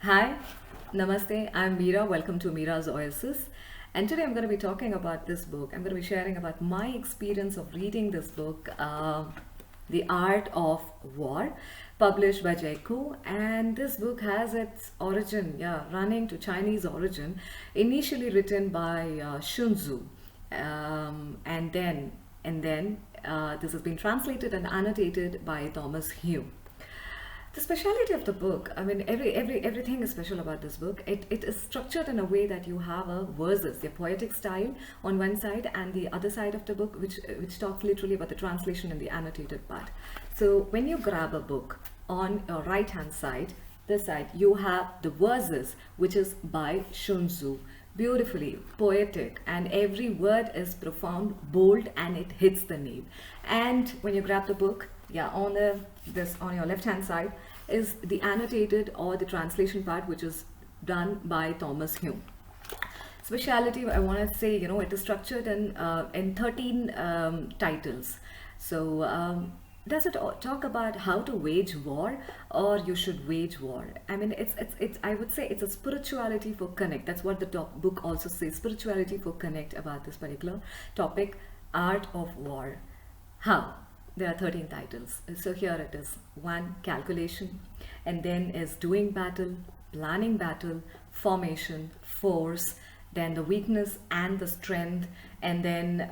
Hi, Namaste. I'm Meera. Welcome to Meera's Oasis. And today I'm going to be talking about this book. I'm going to be sharing about my experience of reading this book, The Art of War, published by Jaiku. And this book has its origin, running to Chinese origin, initially written by Shunzu. And then this has been translated and annotated by Thomas Hyunh. The speciality of the book, I mean, everything is special about this book. It is structured in a way that you have a verses, the poetic style on one side, and the other side of the book, which talks literally about the translation and the annotated part. So when you grab a book on your right hand side, this side, you have the verses, which is by Shunzu. Beautifully poetic, and every word is profound, bold, and it hits the nail. And when you grab the book, on your left hand side is the annotated or the translation part, which is done by Thomas Hyunh. Speciality, I want to say, it is structured in 13 titles. So does it talk about how to wage war, or you should wage war? I mean, it's I would say it's a spirituality for connect. That's what the book also says, spirituality for connect, about this particular topic, art of war. How? There are 13 titles. So here it is: 1, calculation, and then is doing battle, planning battle, formation, force, then the weakness and the strength, and then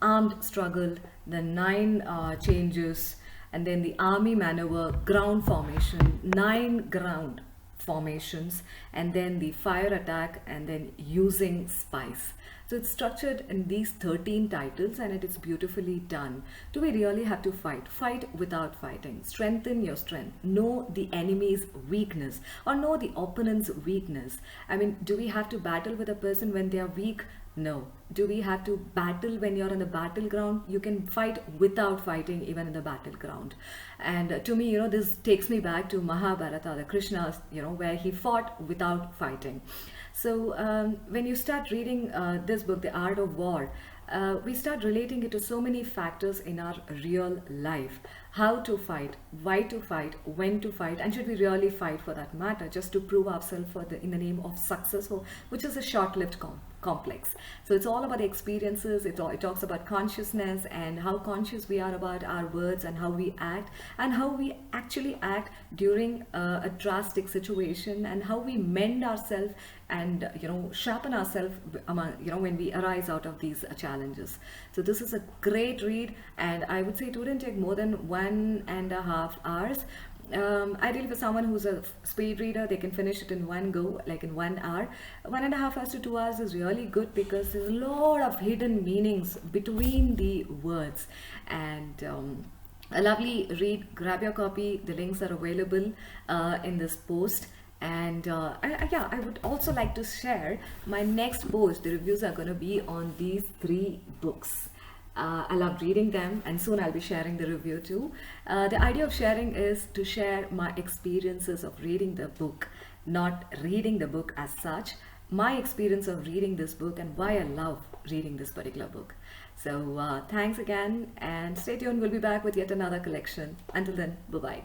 armed struggle, the 9 changes, and then the army maneuver, ground formation, 9 ground formations, and then the fire attack, and then using spice. So it's structured in these 13 titles, and it is beautifully done. Do we really have to fight? Fight without fighting. Strengthen your strength. Know the enemy's weakness, or know the opponent's weakness. I mean, do we have to battle with a person when they are weak? No. Do we have to battle when you're in the battleground? You can fight without fighting, even in the battleground. And to me, this takes me back to Mahabharata, the Krishna, where he fought without fighting. So when you start reading this book, The Art of War, we start relating it to so many factors in our real life. How to fight, why to fight, when to fight, and should we really fight for that matter, just to prove ourselves in the name of success, which is a short-lived complex. So it's all about the experiences. It talks about consciousness and how conscious we are about our words and how we act, and how we actually act during a drastic situation, and how we mend ourselves and sharpen ourselves when we arise out of these challenges. So this is a great read, and I would say it wouldn't take more than 1.5 hours. Ideally, for someone who's a speed reader, they can finish it in one go, like in 1 hour. 1.5 hours to 2 hours is really good, because there's a lot of hidden meanings between the words. And a lovely read. Grab your copy. The links are available in this post. And I would also like to share my next post. The reviews are going to be on these 3 books. I love reading them, and soon I'll be sharing the review too. The idea of sharing is to share my experiences of reading the book, not reading the book as such. My experience of reading this book and why I love reading this particular book. So thanks again, and stay tuned. We'll be back with yet another collection. Until then, bye-bye.